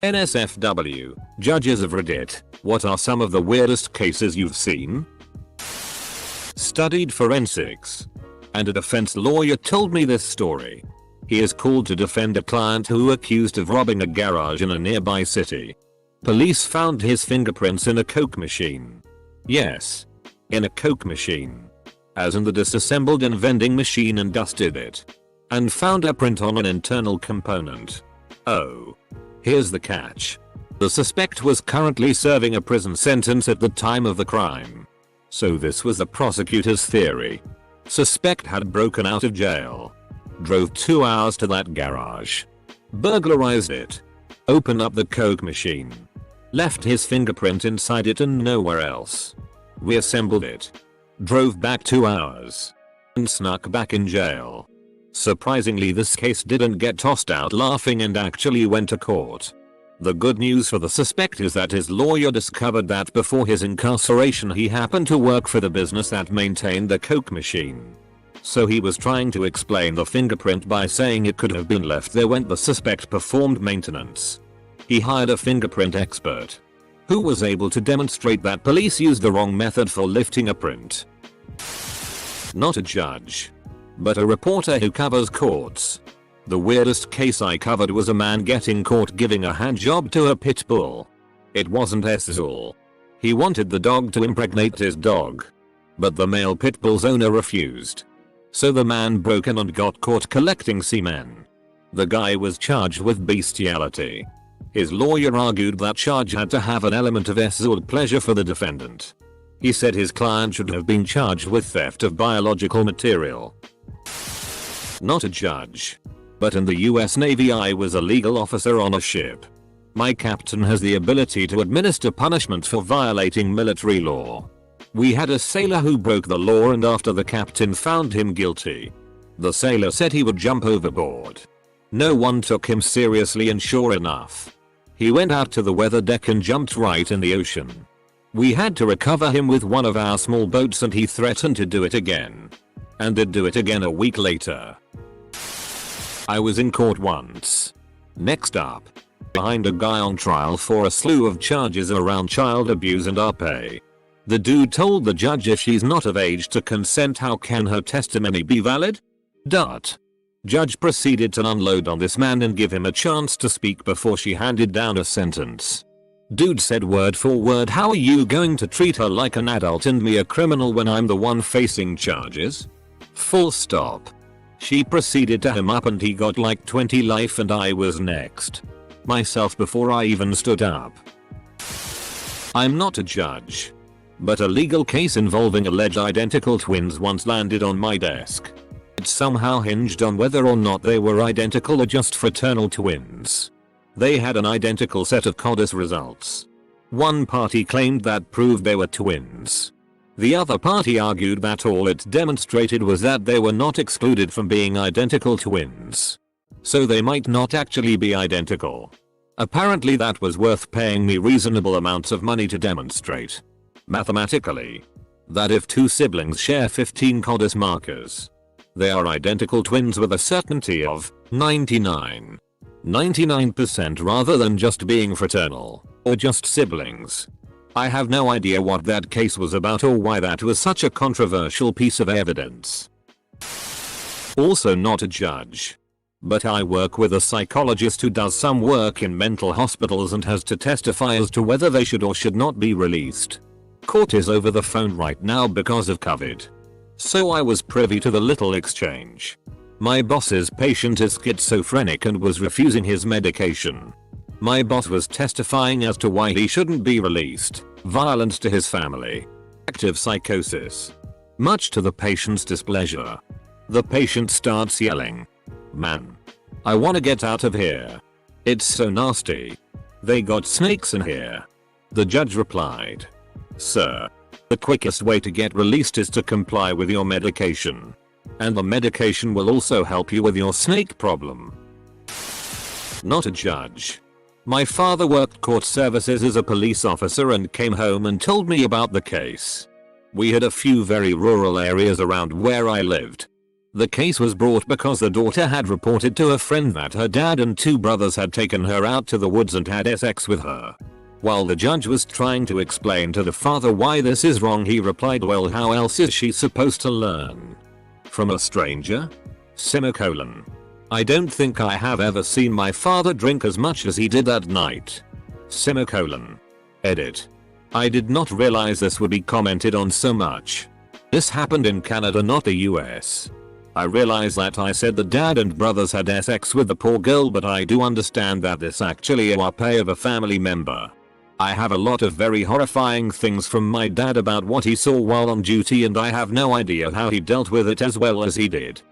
NSFW, judges of Reddit, what are some of the weirdest cases you've seen? Studied forensics. And a defense lawyer told me this story. He is called to defend a client who accused of robbing a garage in a nearby city. Police found his fingerprints in a Coke machine. Yes. In a Coke machine. As in the disassembled and vending machine, and dusted it. And found a print on an internal component. Oh. Here's the catch. The suspect was currently serving a prison sentence at the time of the crime. So this was the prosecutor's theory. Suspect had broken out of jail. Drove 2 hours to that garage. Burglarized it. Opened up the Coke machine. Left his fingerprint inside it and nowhere else. Reassembled it. Drove back 2 hours. And snuck back in jail. Surprisingly, this case didn't get tossed out laughing and actually went to court. The good news for the suspect is that his lawyer discovered that before his incarceration he happened to work for the business that maintained the Coke machine. So he was trying to explain the fingerprint by saying it could have been left there when the suspect performed maintenance. He hired a fingerprint expert who was able to demonstrate that police used the wrong method for lifting a print. Not a judge, but a reporter who covers courts. The weirdest case I covered was a man getting caught giving a hand job to a pit bull. It wasn't Azul. He wanted the dog to impregnate his dog. But the male pit bull's owner refused. So the man broke in and got caught collecting semen. The guy was charged with bestiality. His lawyer argued that charge had to have an element of Azul pleasure for the defendant. He said his client should have been charged with theft of biological material. Not a judge. But in the US Navy I was a legal officer on a ship. My captain has the ability to administer punishment for violating military law. We had a sailor who broke the law, and after the captain found him guilty, the sailor said he would jump overboard. No one took him seriously, and sure enough, he went out to the weather deck and jumped right in the ocean. We had to recover him with one of our small boats, and he threatened to do it again. And did do it again a week later. I was in court once. Next up. Behind a guy on trial for a slew of charges around child abuse and RP. The dude told the judge if she's not of age to consent, how can her testimony be valid? Judge proceeded to unload on this man and give him a chance to speak before she handed down a sentence. Dude said word for word, "How are you going to treat her like an adult and me a criminal when I'm the one facing charges?" Full stop. She proceeded to him up and he got like 20 life, and I was next. Myself before I even stood up. I'm not a judge. But a legal case involving alleged identical twins once landed on my desk. It somehow hinged on whether or not they were identical or just fraternal twins. They had an identical set of CODIS results. One party claimed that proved they were twins. The other party argued that all it demonstrated was that they were not excluded from being identical twins. So they might not actually be identical. Apparently that was worth paying me reasonable amounts of money to demonstrate. Mathematically, that if two siblings share 15 CODIS markers, they are identical twins with a certainty of 99% rather than just being fraternal, or just siblings. I have no idea what that case was about or why that was such a controversial piece of evidence. Also not a judge. But I work with a psychologist who does some work in mental hospitals and has to testify as to whether they should or should not be released. Court is over the phone right now because of COVID. So I was privy to the little exchange. My boss's patient is schizophrenic and was refusing his medication. My boss was testifying as to why he shouldn't be released. Violence to his family. Active psychosis. Much to the patient's displeasure. The patient starts yelling, "Man, I wanna get out of here. It's so nasty. They got snakes in here." The judge replied, "Sir, the quickest way to get released is to comply with your medication. And the medication will also help you with your snake problem." Not a judge. My father worked court services as a police officer and came home and told me about the case. We had a few very rural areas around where I lived. The case was brought because the daughter had reported to a friend that her dad and two brothers had taken her out to the woods and had sex with her. While the judge was trying to explain to the father why this is wrong, he replied, well, how else is she supposed to learn? From a stranger? Semicolon. I don't think I have ever seen my father drink as much as he did that night. Semicolon. Edit. I did not realize this would be commented on so much. This happened in Canada, not the US. I realize that I said the dad and brothers had sex with the poor girl, but I do understand that this actually a pay of a family member. I have a lot of very horrifying things from my dad about what he saw while on duty, and I have no idea how he dealt with it as well as he did.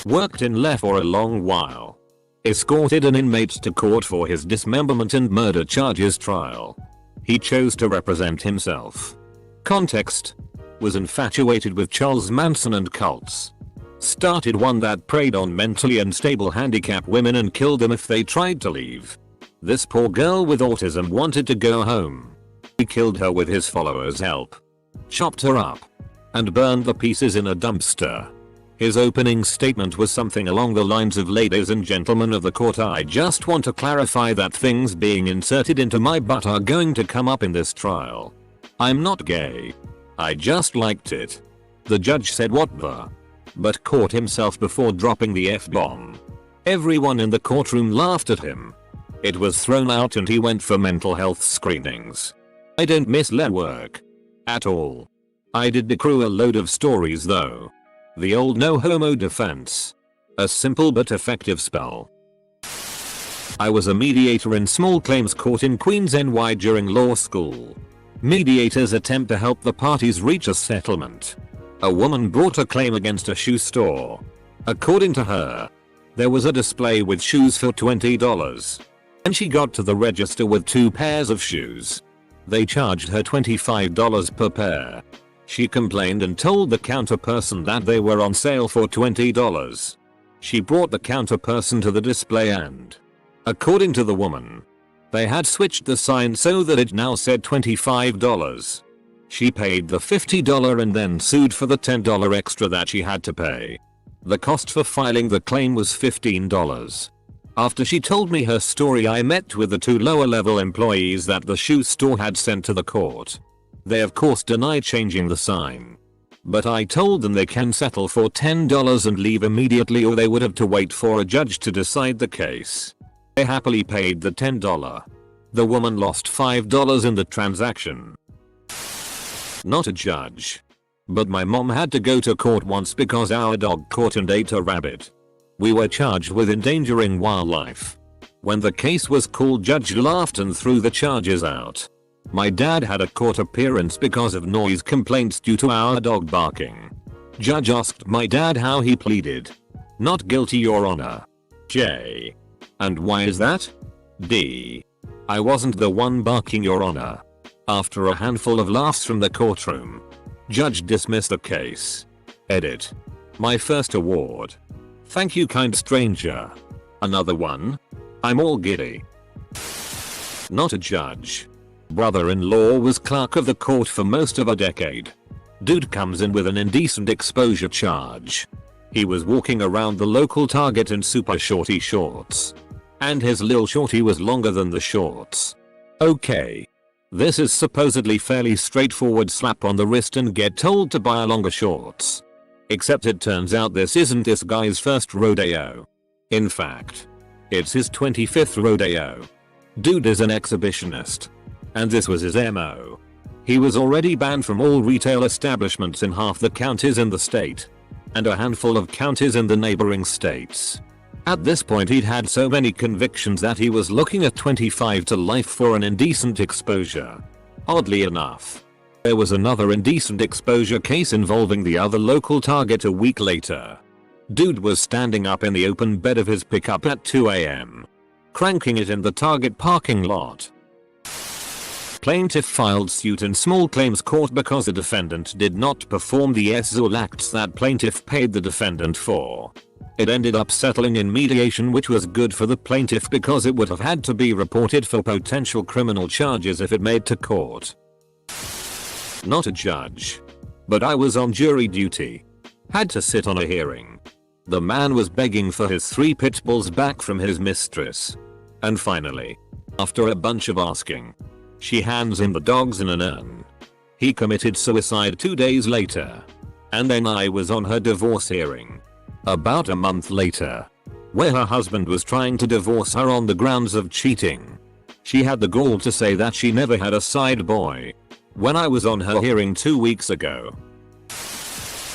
Worked in LE for a long while. Escorted an inmate to court for his dismemberment and murder charges trial. He chose to represent himself. Context. Was infatuated with Charles Manson and cults. Started one that preyed on mentally unstable handicapped women and killed them if they tried to leave. This poor girl with autism wanted to go home. He killed her with his followers' help. Chopped her up. And burned the pieces in a dumpster. His opening statement was something along the lines of, ladies and gentlemen of the court, I just want to clarify that things being inserted into my butt are going to come up in this trial. I'm not gay. I just liked it. The judge said what the? But caught himself before dropping the F-bomb. Everyone in the courtroom laughed at him. It was thrown out and he went for mental health screenings. I don't miss LE work. At all. I did accrue a load of stories though. The old no homo defense. A simple but effective spell. I was a mediator in small claims court in Queens, NY during law school. Mediators attempt to help the parties reach a settlement. A woman brought a claim against a shoe store. According to her, there was a display with shoes for $20. And she got to the register with 2 pairs of shoes. They charged her $25 per pair. She complained and told the counter person that they were on sale for $20. She brought the counter person to the display and, according to the woman, they had switched the sign so that it now said $25. She paid the $50 and then sued for the $10 extra that she had to pay. The cost for filing the claim was $15. After she told me her story, I met with the 2 lower level employees that the shoe store had sent to the court. They of course denied changing the sign. But I told them they can settle for $10 and leave immediately, or they would have to wait for a judge to decide the case. They happily paid the $10. The woman lost $5 in the transaction. Not a judge. But my mom had to go to court once because our dog caught and ate a rabbit. We were charged with endangering wildlife. When the case was called, judge laughed and threw the charges out. My dad had a court appearance because of noise complaints due to our dog barking. Judge asked my dad how he pleaded. Not guilty, Your Honor. J. And why is that? D. I wasn't the one barking, Your Honor. After a handful of laughs from the courtroom, judge dismissed the case. Edit. My first award. Thank you, kind stranger. Another one? I'm all giddy. Not a judge. Brother-in-law was clerk of the court for most of a decade. Dude comes in with an indecent exposure charge. He was walking around the local Target in super shorty shorts. And his lil shorty was longer than the shorts. Okay. This is supposedly fairly straightforward, slap on the wrist and get told to buy longer shorts. Except it turns out this isn't this guy's first rodeo. In fact, it's his 25th rodeo. Dude is an exhibitionist. And this was his MO. He was already banned from all retail establishments in half the counties in the state. And a handful of counties in the neighboring states. At this point he'd had so many convictions that he was looking at 25 to life for an indecent exposure. Oddly enough, there was another indecent exposure case involving the other local Target a week later. Dude was standing up in the open bed of his pickup at 2 a.m. cranking it in the Target parking lot. Plaintiff filed suit in small claims court because the defendant did not perform the SZOL acts that plaintiff paid the defendant for. It ended up settling in mediation, which was good for the plaintiff because it would have had to be reported for potential criminal charges if it made to court. Not a judge. But I was on jury duty. Had to sit on a hearing. The man was begging for his 3 pit bulls back from his mistress. And finally, after a bunch of asking, she hands him the dogs in an urn. He committed suicide 2 days later. And then I was on her divorce hearing. About a month later, where her husband was trying to divorce her on the grounds of cheating. She had the gall to say that she never had a side boy. When I was on her hearing 2 weeks ago,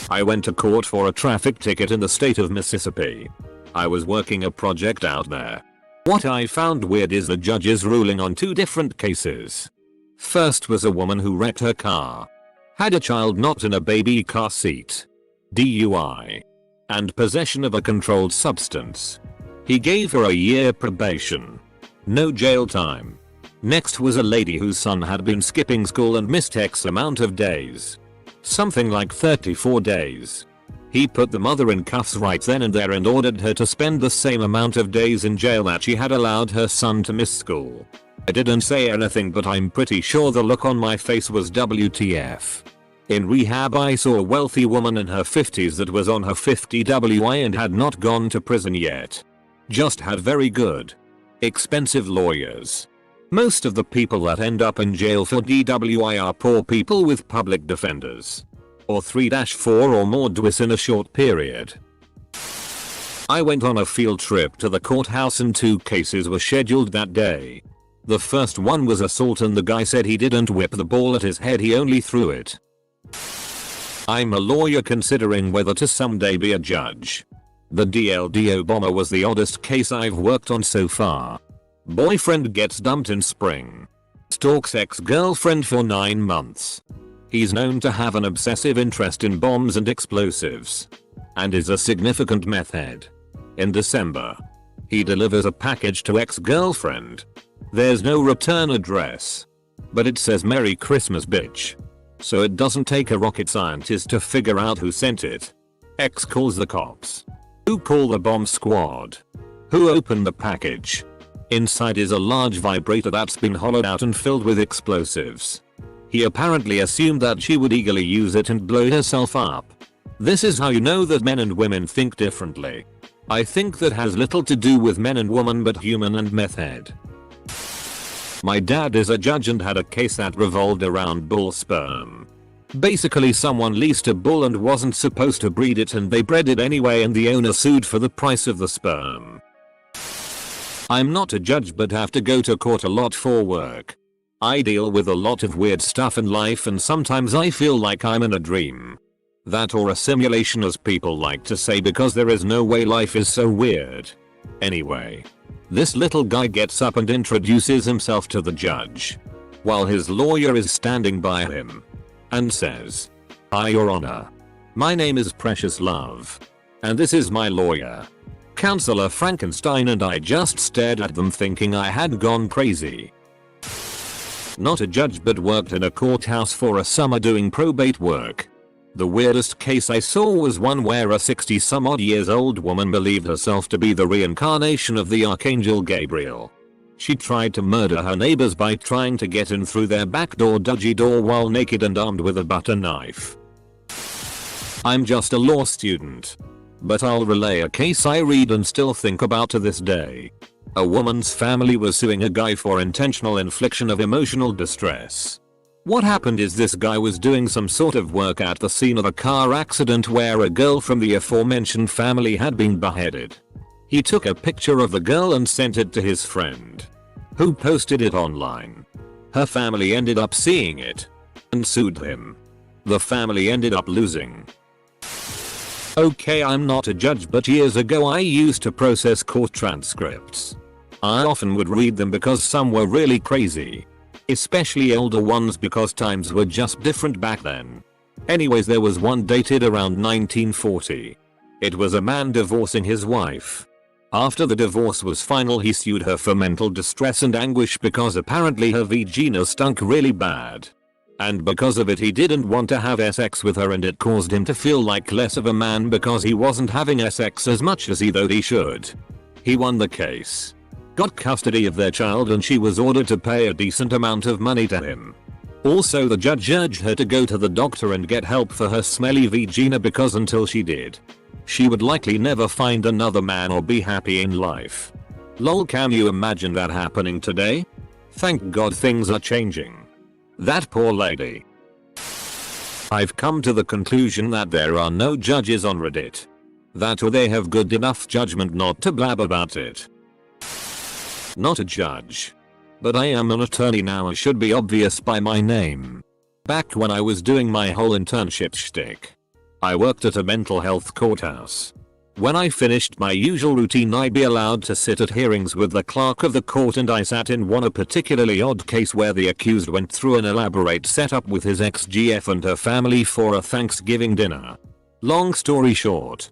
I went to court for a traffic ticket in the state of Mississippi. I was working a project out there. What I found weird is the judges ruling on 2 different cases. First was a woman who wrecked her car. Had a child not in a baby car seat. DUI. And possession of a controlled substance. He gave her a year probation. No jail time. Next was a lady whose son had been skipping school and missed X amount of days. Something like 34 days. He put the mother in cuffs right then and there and ordered her to spend the same amount of days in jail that she had allowed her son to miss school. I didn't say anything, but I'm pretty sure the look on my face was WTF. In rehab I saw a wealthy woman in her 50s that was on her 50 WI and had not gone to prison yet. Just had very good, expensive lawyers. Most of the people that end up in jail for DWI are poor people with public defenders. Or 3-4 or more DWIs in a short period. I went on a field trip to the courthouse and 2 cases were scheduled that day. The first one was assault and the guy said he didn't whip the ball at his head, he only threw it. I'm a lawyer considering whether to someday be a judge. The DLDO bomber was the oddest case I've worked on so far. Boyfriend gets dumped in spring. Stalks ex-girlfriend for 9 months. He's known to have an obsessive interest in bombs and explosives. And is a significant meth head. In December, he delivers a package to ex-girlfriend. There's no return address. But it says Merry Christmas bitch. So it doesn't take a rocket scientist to figure out who sent it. Ex calls the cops. Who call the bomb squad? Who opened the package? Inside is a large vibrator that's been hollowed out and filled with explosives. He apparently assumed that she would eagerly use it and blow herself up. This is how you know that men and women think differently. I think that has little to do with men and women but human and meth head. My dad is a judge and had a case that revolved around bull sperm. Basically someone leased a bull and wasn't supposed to breed it and they bred it anyway and the owner sued for the price of the sperm. I'm not a judge but have to go to court a lot for work. I deal with a lot of weird stuff in life and sometimes I feel like I'm in a dream. That or a simulation as people like to say because there is no way life is so weird. Anyway. This little guy gets up and introduces himself to the judge. While his lawyer is standing by him. And says, "Hi, Your Honor. My name is Precious Love. And this is my lawyer, Counselor Frankenstein," and I just stared at them thinking I had gone crazy. Not a judge but worked in a courthouse for a summer doing probate work. The weirdest case I saw was one where a 60 some odd years old woman believed herself to be the reincarnation of the Archangel Gabriel. She tried to murder her neighbors by trying to get in through their backdoor dodgy door while naked and armed with a butter knife. I'm just a law student. But I'll relay a case I read and still think about to this day. A woman's family was suing a guy for intentional infliction of emotional distress. What happened is this guy was doing some sort of work at the scene of a car accident where a girl from the aforementioned family had been beheaded. He took a picture of the girl and sent it to his friend, who posted it online. Her family ended up seeing it and sued him. The family ended up losing. Okay, I'm not a judge but years ago I used to process court transcripts. I often would read them because some were really crazy. Especially older ones because times were just different back then. Anyways, there was one dated around 1940. It was a man divorcing his wife. After the divorce was final he sued her for mental distress and anguish because apparently her vagina stunk really bad. And because of it he didn't want to have sex with her and it caused him to feel like less of a man because he wasn't having sex as much as he thought he should. He won the case. Got custody of their child and she was ordered to pay a decent amount of money to him. Also, the judge urged her to go to the doctor and get help for her smelly vagina because until she did, she would likely never find another man or be happy in life. Lol, can you imagine that happening today? Thank God things are changing. That poor lady. I've come to the conclusion that there are no judges on Reddit. That or they have good enough judgment not to blab about it. Not a judge. But I am an attorney now, and should be obvious by my name. Back when I was doing my whole internship shtick, I worked at a mental health courthouse. When I finished my usual routine, I'd be allowed to sit at hearings with the clerk of the court, and I sat in one a particularly odd case where the accused went through an elaborate setup with his ex-GF and her family for a Thanksgiving dinner. Long story short,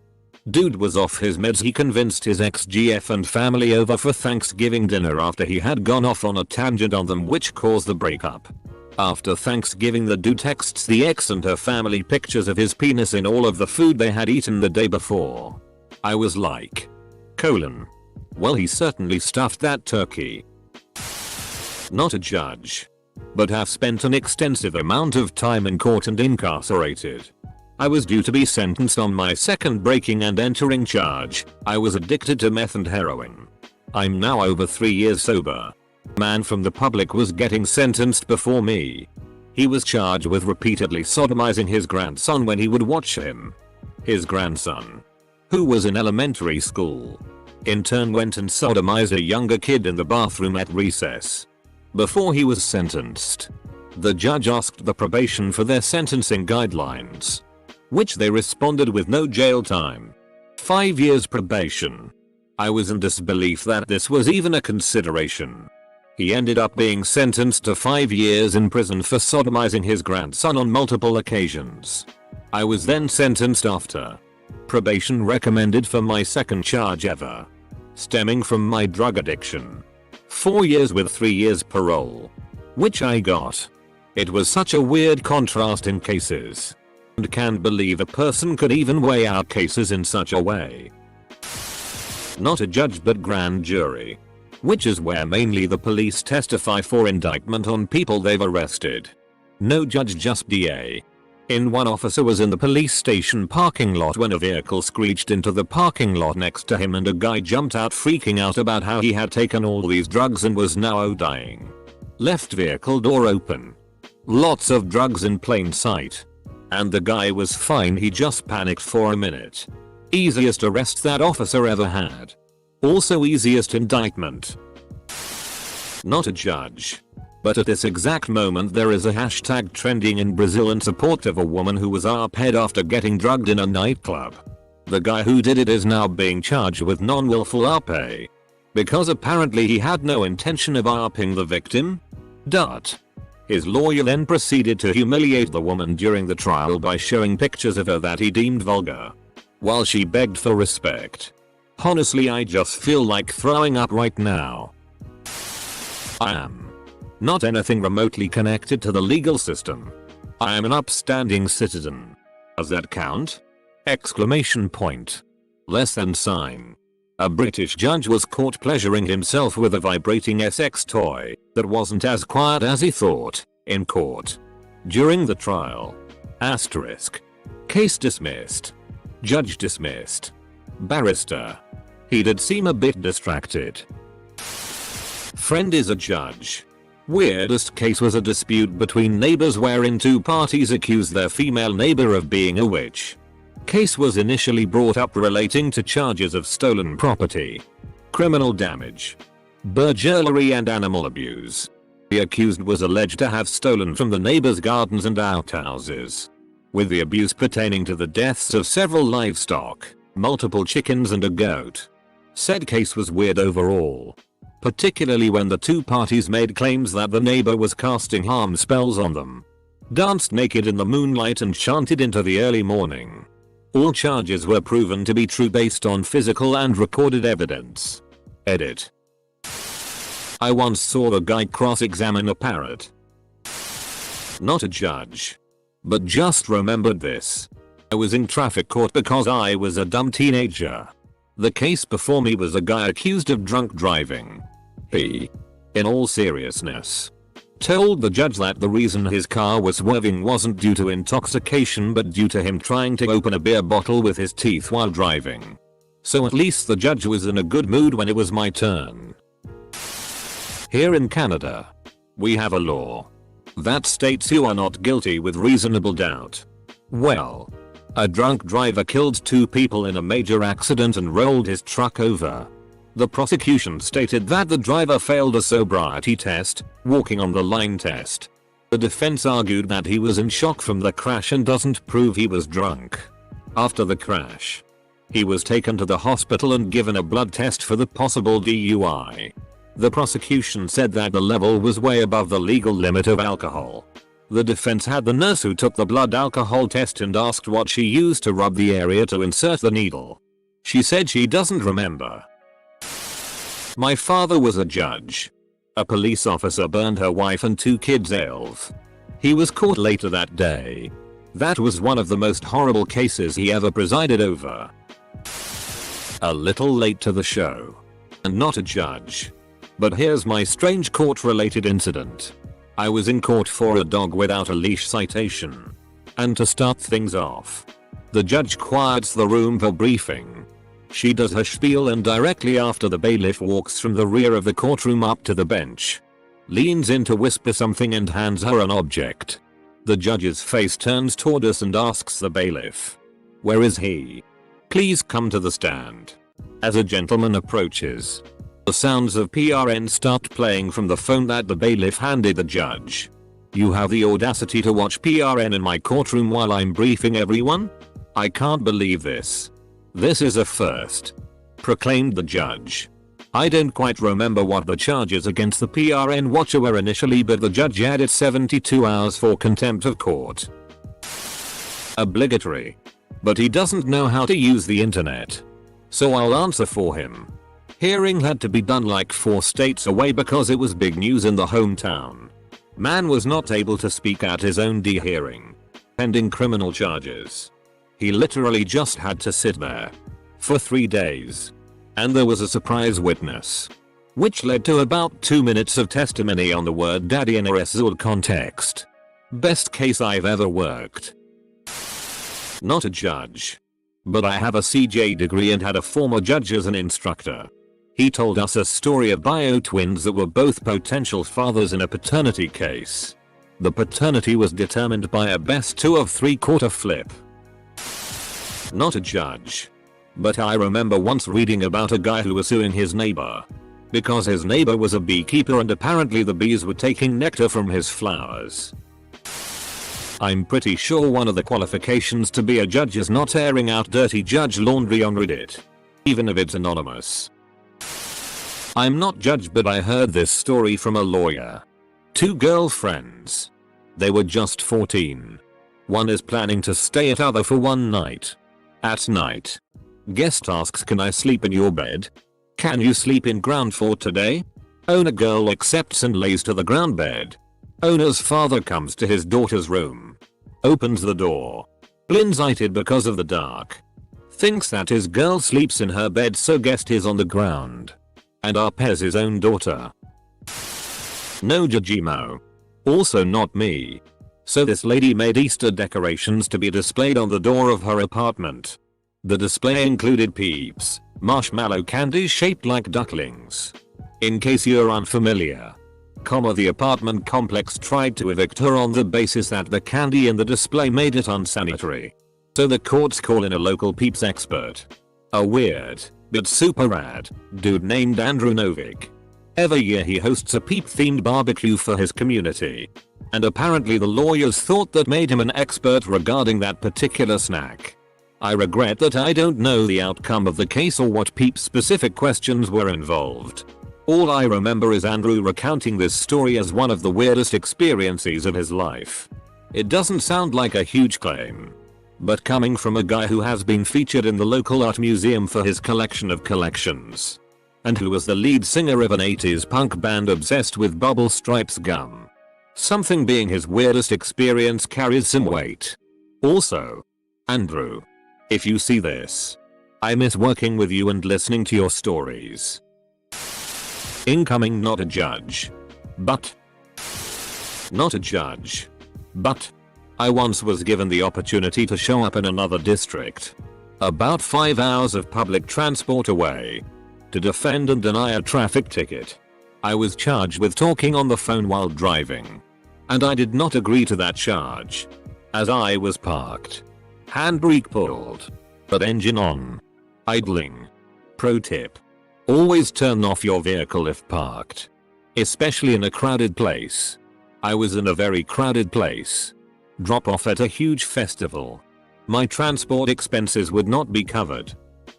dude was off his meds. He convinced his ex-GF and family over for Thanksgiving dinner after he had gone off on a tangent on them, which caused the breakup. After Thanksgiving, the dude texts the ex and her family pictures of his penis in all of the food they had eaten the day before. I was like, well, he certainly stuffed that turkey. Not a judge. But have spent an extensive amount of time in court and incarcerated. I was due to be sentenced on my second breaking and entering charge. I was addicted to meth and heroin. I'm now over 3 years sober. Man from the public was getting sentenced before me. He was charged with repeatedly sodomizing his grandson when he would watch him. His grandson, who was in elementary school, in turn went and sodomized a younger kid in the bathroom at recess. Before he was sentenced, the judge asked the probation for their sentencing guidelines, which they responded with no jail time. 5 years probation. I was in disbelief that this was even a consideration. He ended up being sentenced to 5 years in prison for sodomizing his grandson on multiple occasions. I was then sentenced after probation recommended for my second charge ever, stemming from my drug addiction. 4 years with 3 years parole, which I got. It was such a weird contrast in cases. And can't believe a person could even weigh out cases in such a way. Not a judge but grand jury, which is where mainly the police testify for indictment on people they've arrested. No judge, just DA. One officer was in the police station parking lot when a vehicle screeched into the parking lot next to him, and a guy jumped out freaking out about how he had taken all these drugs and was now dying. Left vehicle door open. Lots of drugs in plain sight. And the guy was fine, he just panicked for a minute. Easiest arrest that officer ever had. Also easiest indictment. Not a judge. But at this exact moment there is a hashtag trending in Brazil in support of a woman who was ARP'd after getting drugged in a nightclub. The guy who did it is now being charged with non-willful ARP, because apparently he had no intention of ARPing the victim. His lawyer then proceeded to humiliate the woman during the trial by showing pictures of her that he deemed vulgar, while she begged for respect. Honestly, I just feel like throwing up right now. I am not anything remotely connected to the legal system. I am an upstanding citizen. Does that count? Exclamation point. Less than sign. A British judge was caught pleasuring himself with a vibrating sex toy that wasn't as quiet as he thought in court. During the trial. Asterisk. Case dismissed. Judge dismissed. Barrister. He did seem a bit distracted. Friend is a judge. Weirdest case was a dispute between neighbors wherein two parties accused their female neighbor of being a witch. Case was initially brought up relating to charges of stolen property, criminal damage, burglary and animal abuse. The accused was alleged to have stolen from the neighbor's gardens and outhouses, with the abuse pertaining to the deaths of several livestock, multiple chickens and a goat. Said case was weird overall, particularly when the two parties made claims that the neighbor was casting harm spells on them, danced naked in the moonlight and chanted into the early morning. All charges were proven to be true based on physical and recorded evidence. Edit. I once saw a guy cross-examine a parrot. Not a judge. But just remembered this. I was in traffic court because I was a dumb teenager. The case before me was a guy accused of drunk driving. In all seriousness, told the judge that the reason his car was swerving wasn't due to intoxication but due to him trying to open a beer bottle with his teeth while driving. So at least the judge was in a good mood when it was my turn. Here in Canada, we have a law that states you are not guilty with reasonable doubt. Well, a drunk driver killed 2 people in a major accident and rolled his truck over. The prosecution stated that the driver failed a sobriety test, walking on the line test. The defense argued that he was in shock from the crash and doesn't prove he was drunk. After the crash, he was taken to the hospital and given a blood test for the possible DUI. The prosecution said that the level was way above the legal limit of alcohol. The defense had the nurse who took the blood alcohol test and asked what she used to rub the area to insert the needle. She said she doesn't remember. My father was a judge. A police officer burned her wife and 2 kids alive. He was caught later that day. That was one of the most horrible cases he ever presided over. A little late to the show. And not a judge. But here's my strange court-related incident. I was in court for a dog without a leash citation. And to start things off, the judge quiets the room for briefing. She does her spiel and directly after the bailiff walks from the rear of the courtroom up to the bench, leans in to whisper something and hands her an object. The judge's face turns toward us and asks the bailiff, "Where is he? Please come to the stand." As a gentleman approaches, the sounds of PRN start playing from the phone that the bailiff handed the judge. "You have the audacity to watch PRN in my courtroom while I'm briefing everyone? I can't believe this. This is a first," proclaimed the judge. I don't quite remember what the charges against the PRN watcher were initially, but the judge added 72 hours for contempt of court. Obligatory. But he doesn't know how to use the internet. So I'll answer for him. Hearing had to be done like 4 states away because it was big news in the hometown. Man was not able to speak at his own hearing, pending criminal charges. He literally just had to sit there for 3 days. And there was a surprise witness, which led to about 2 minutes of testimony on the word daddy in a resort context. Best case I've ever worked. Not a judge. But I have a CJ degree and had a former judge as an instructor. He told us a story of bio twins that were both potential fathers in a paternity case. The paternity was determined by a best 2 of 3/4 flip. Not a judge. But I remember once reading about a guy who was suing his neighbor because his neighbor was a beekeeper and apparently the bees were taking nectar from his flowers. I'm pretty sure one of the qualifications to be a judge is not airing out dirty judge laundry on Reddit, even if it's anonymous. I'm not judge, but I heard this story from a lawyer. 2 girlfriends. They were just 14. One is planning to stay at other for one night. At night, guest asks, "Can I sleep in your bed? Can you sleep in ground floor today?" Owner girl accepts and lays to the ground bed. Owner's father comes to his daughter's room, opens the door, blindsided because of the dark, thinks that his girl sleeps in her bed, so guest is on the ground and arpegs his own daughter. No judgimo. Also not me. So this lady made Easter decorations to be displayed on the door of her apartment. The display included peeps, marshmallow candies shaped like ducklings. In case you're unfamiliar, the apartment complex tried to evict her on the basis that the candy in the display made it unsanitary. So the courts call in a local peeps expert. A weird, but super rad, dude named Andrew Novick. Every year he hosts a peep-themed barbecue for his community. And apparently the lawyers thought that made him an expert regarding that particular snack. I regret that I don't know the outcome of the case or what peep-specific questions were involved. All I remember is Andrew recounting this story as one of the weirdest experiences of his life. It doesn't sound like a huge claim, but coming from a guy who has been featured in the local art museum for his collection of collections, and who was the lead singer of an 80s punk band obsessed with Bubble Stripes gum, something being his weirdest experience carries some weight. Also, Andrew, if you see this, I miss working with you and listening to your stories. Incoming not a judge. But Not a judge. But I once was given the opportunity to show up in another district, about 5 hours of public transport away, to defend and deny a traffic ticket. I was charged with talking on the phone while driving, and I did not agree to that charge, as I was parked, handbrake pulled, but engine on, idling. Pro tip: always turn off your vehicle if parked, especially in a crowded place. I was in a very crowded place. Drop off at a huge festival. My transport expenses would not be covered,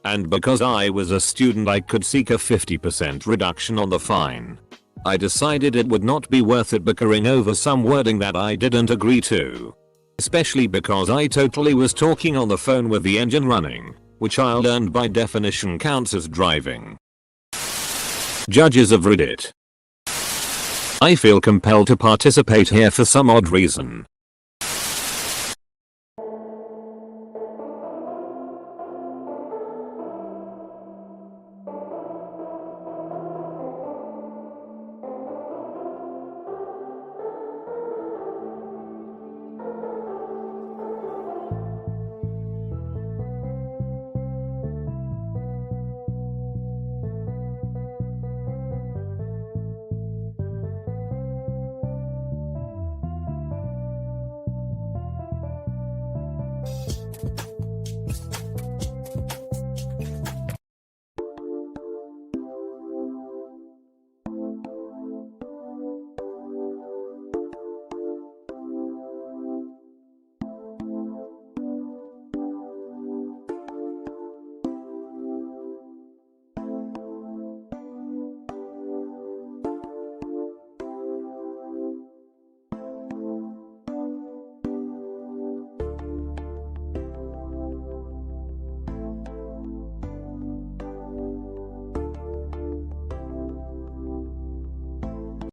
and because I was a student I could seek a 50% reduction on the fine. I decided it would not be worth it bickering over some wording that I didn't agree to, especially because I totally was talking on the phone with the engine running, which I learned by definition counts as driving. Judges of Reddit. I feel compelled to participate here for some odd reason.